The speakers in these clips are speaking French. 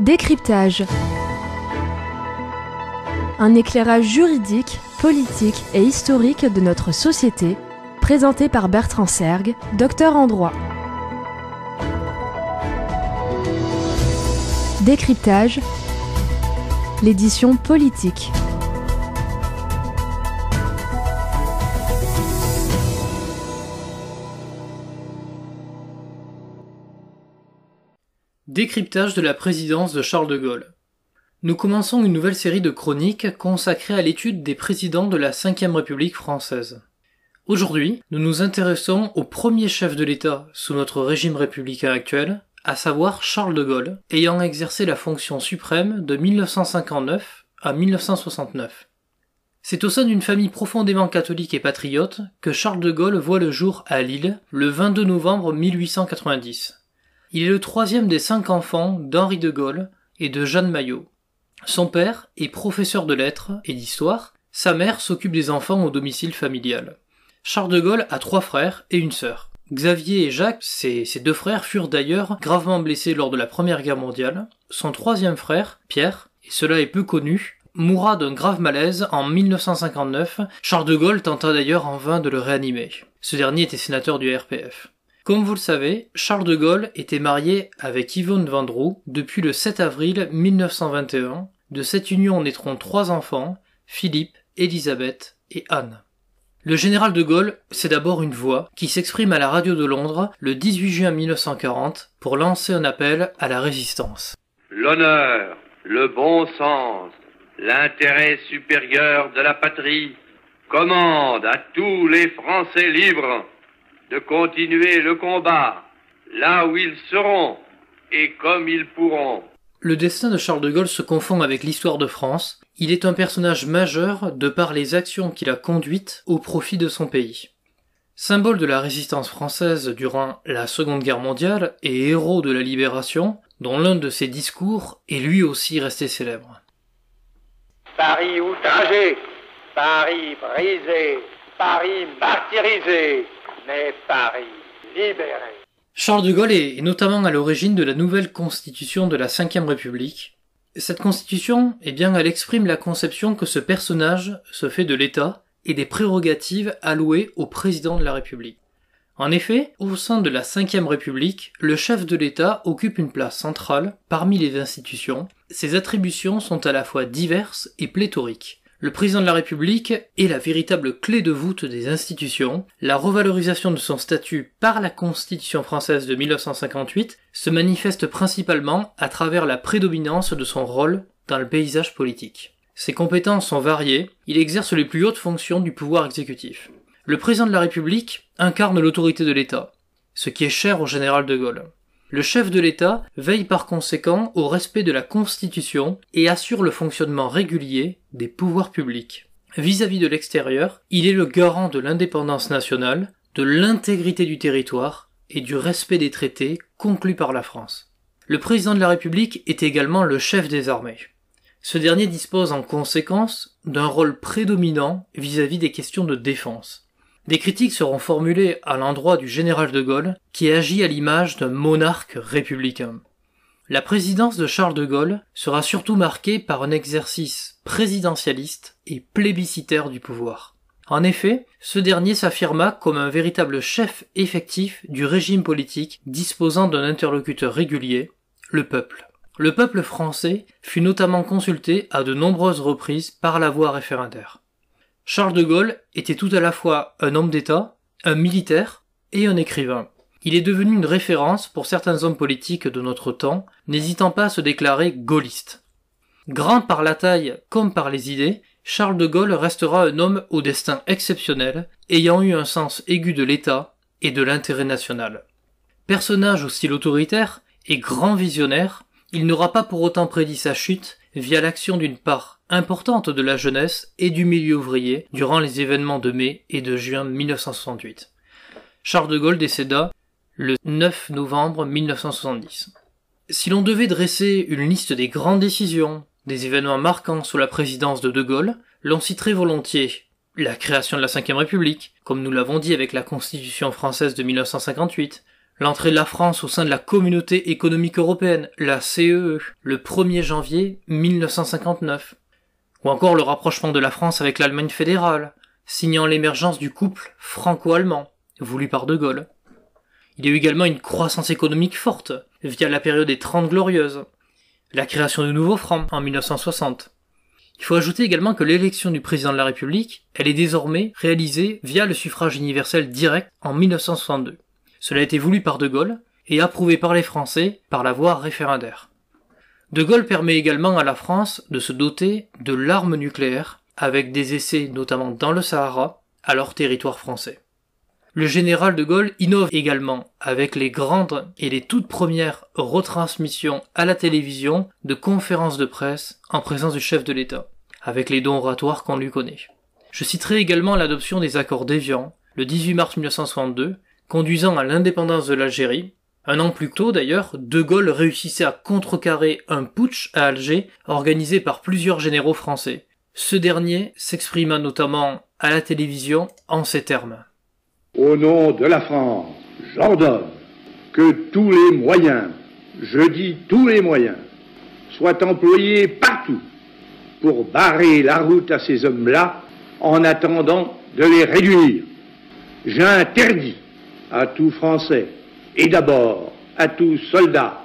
Décryptage. Un éclairage juridique, politique et historique de notre société, présenté par Bertrand Sergue, docteur en droit. Décryptage, l'édition politique. Décryptage de la présidence de Charles de Gaulle. Nous commençons une nouvelle série de chroniques consacrée à l'étude des présidents de la Ve République française. Aujourd'hui, nous nous intéressons au premier chef de l'État sous notre régime républicain actuel, à savoir Charles de Gaulle, ayant exercé la fonction suprême de 1959 à 1969. C'est au sein d'une famille profondément catholique et patriote que Charles de Gaulle voit le jour à Lille le 22 novembre 1890. Il est le troisième des 5 enfants d'Henri de Gaulle et de Jeanne Maillot. Son père est professeur de lettres et d'histoire, sa mère s'occupe des enfants au domicile familial. Charles de Gaulle a 3 frères et une sœur. Xavier et Jacques, ses 2 frères, furent d'ailleurs gravement blessés lors de la Première Guerre mondiale. Son 3e frère, Pierre, et cela est peu connu, mourra d'un grave malaise en 1959. Charles de Gaulle tenta d'ailleurs en vain de le réanimer. Ce dernier était sénateur du RPF. Comme vous le savez, Charles de Gaulle était marié avec Yvonne Vendroux depuis le 7 avril 1921. De cette union naîtront 3 enfants, Philippe, Élisabeth et Anne. Le général de Gaulle, c'est d'abord une voix qui s'exprime à la radio de Londres le 18 juin 1940 pour lancer un appel à la résistance. L'honneur, le bon sens, l'intérêt supérieur de la patrie commandent à tous les Français libres de continuer le combat là où ils seront et comme ils pourront. Le destin de Charles de Gaulle se confond avec l'histoire de France. Il est un personnage majeur de par les actions qu'il a conduites au profit de son pays. Symbole de la résistance française durant la Seconde Guerre mondiale et héros de la libération, dont l'un de ses discours est lui aussi resté célèbre. Paris outragé, Paris brisé, Paris martyrisé, mais Paris libéré. Charles de Gaulle est notamment à l'origine de la nouvelle constitution de la Ve République. Cette constitution, elle exprime la conception que ce personnage se fait de l'État et des prérogatives allouées au président de la République. En effet, au sein de la Ve République, le chef de l'État occupe une place centrale parmi les institutions. Ses attributions sont à la fois diverses et pléthoriques. Le président de la République est la véritable clé de voûte des institutions. La revalorisation de son statut par la Constitution française de 1958 se manifeste principalement à travers la prédominance de son rôle dans le paysage politique. Ses compétences sont variées, il exerce les plus hautes fonctions du pouvoir exécutif. Le président de la République incarne l'autorité de l'État, ce qui est cher au général de Gaulle. Le chef de l'État veille par conséquent au respect de la Constitution et assure le fonctionnement régulier des pouvoirs publics. Vis-à-vis de l'extérieur, il est le garant de l'indépendance nationale, de l'intégrité du territoire et du respect des traités conclus par la France. Le président de la République est également le chef des armées. Ce dernier dispose en conséquence d'un rôle prédominant vis-à-vis des questions de défense. Des critiques seront formulées à l'endroit du général de Gaulle, qui agit à l'image d'un monarque républicain. La présidence de Charles de Gaulle sera surtout marquée par un exercice présidentialiste et plébiscitaire du pouvoir. En effet, ce dernier s'affirma comme un véritable chef effectif du régime politique disposant d'un interlocuteur régulier, le peuple. Le peuple français fut notamment consulté à de nombreuses reprises par la voie référendaire. Charles de Gaulle était tout à la fois un homme d'État, un militaire et un écrivain. Il est devenu une référence pour certains hommes politiques de notre temps, n'hésitant pas à se déclarer gaulliste. Grand par la taille comme par les idées, Charles de Gaulle restera un homme au destin exceptionnel, ayant eu un sens aigu de l'État et de l'intérêt national. Personnage au style autoritaire et grand visionnaire, il n'aura pas pour autant prédit sa chute via l'action d'une part importante de la jeunesse et du milieu ouvrier durant les événements de mai et de juin 1968. Charles de Gaulle décéda le 9 novembre 1970. Si l'on devait dresser une liste des grandes décisions, des événements marquants sous la présidence de Gaulle, l'on citerait volontiers la création de la Ve République, comme nous l'avons dit avec la Constitution française de 1958, l'entrée de la France au sein de la Communauté économique européenne, la CEE, le 1er janvier 1959, ou encore le rapprochement de la France avec l'Allemagne fédérale, signant l'émergence du couple franco-allemand, voulu par De Gaulle. Il y a eu également une croissance économique forte, via la période des 30 Glorieuses, la création de nouveaux francs en 1960. Il faut ajouter également que l'élection du président de la République, elle est désormais réalisée via le suffrage universel direct en 1962. Cela a été voulu par De Gaulle et approuvé par les Français par la voie référendaire. De Gaulle permet également à la France de se doter de l'arme nucléaire, avec des essais notamment dans le Sahara, alors territoire français. Le général de Gaulle innove également avec les grandes et les toutes premières retransmissions à la télévision de conférences de presse en présence du chef de l'État, avec les dons oratoires qu'on lui connaît. Je citerai également l'adoption des accords d'Évian, le 18 mars 1962, conduisant à l'indépendance de l'Algérie. Un an plus tôt d'ailleurs, De Gaulle réussissait à contrecarrer un putsch à Alger organisé par plusieurs généraux français. Ce dernier s'exprima notamment à la télévision en ces termes. Au nom de la France, j'ordonne que tous les moyens, je dis tous les moyens, soient employés partout pour barrer la route à ces hommes-là en attendant de les réduire. J'interdis à tout Français et d'abord à tout soldat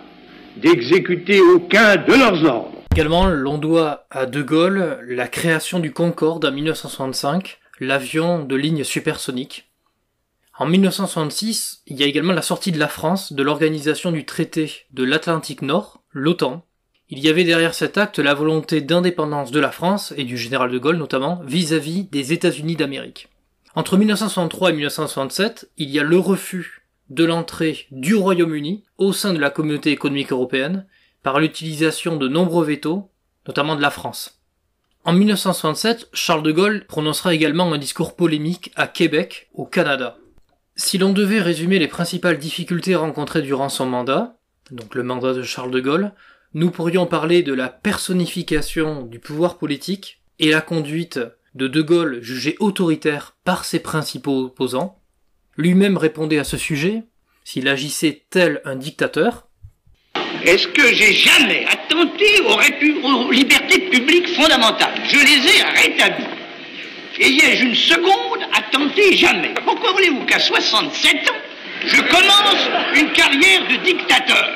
d'exécuter aucun de leurs ordres. Également, l'on doit à De Gaulle la création du Concorde en 1965, l'avion de ligne supersonique. En 1966, il y a également la sortie de la France de l'organisation du traité de l'Atlantique Nord, l'OTAN. Il y avait derrière cet acte la volonté d'indépendance de la France, et du général de Gaulle notamment, vis-à-vis des États-Unis d'Amérique. Entre 1963 et 1967, il y a le refus de l'entrée du Royaume-Uni au sein de la Communauté économique européenne par l'utilisation de nombreux vétos, notamment de la France. En 1967, Charles de Gaulle prononcera également un discours polémique à Québec, au Canada. Si l'on devait résumer les principales difficultés rencontrées durant son mandat, donc le mandat de Charles de Gaulle, nous pourrions parler de la personnification du pouvoir politique et la conduite de Gaulle jugé autoritaire par ses principaux opposants. Lui-même répondait à ce sujet, s'il agissait tel un dictateur. Est-ce que j'ai jamais attenté aux libertés publiques fondamentales? Je les ai rétablies. Et ai-je une seconde attenté? Jamais. Pourquoi voulez-vous qu'à 67 ans, je commence une carrière de dictateur?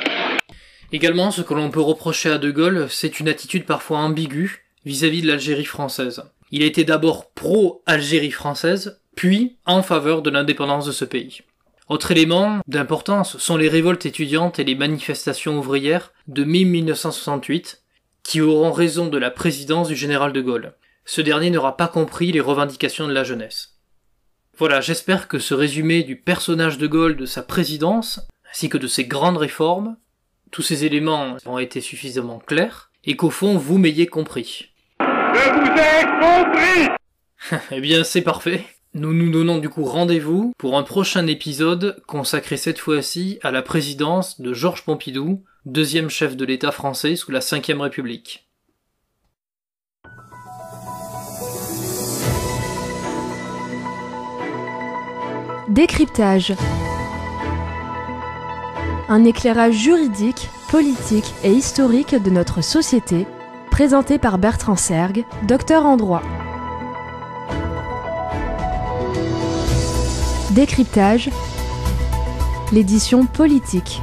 Également, ce que l'on peut reprocher à De Gaulle, c'est une attitude parfois ambiguë vis-à-vis de l'Algérie française. Il a été d'abord pro-Algérie française, puis en faveur de l'indépendance de ce pays. Autre élément d'importance sont les révoltes étudiantes et les manifestations ouvrières de mai 1968, qui auront raison de la présidence du général de Gaulle. Ce dernier n'aura pas compris les revendications de la jeunesse. Voilà, j'espère que ce résumé du personnage de Gaulle, de sa présidence, ainsi que de ses grandes réformes, tous ces éléments ont été suffisamment clairs, et qu'au fond, vous m'ayez compris. Je vous ai compris! Eh bien, c'est parfait. Nous nous donnons du coup rendez-vous pour un prochain épisode consacré cette fois-ci à la présidence de Georges Pompidou, deuxième chef de l'État français sous la Ve République. Décryptage. Un éclairage juridique, politique et historique de notre société, présenté par Bertrand Sergue, docteur en droit. Décryptage, l'édition politique.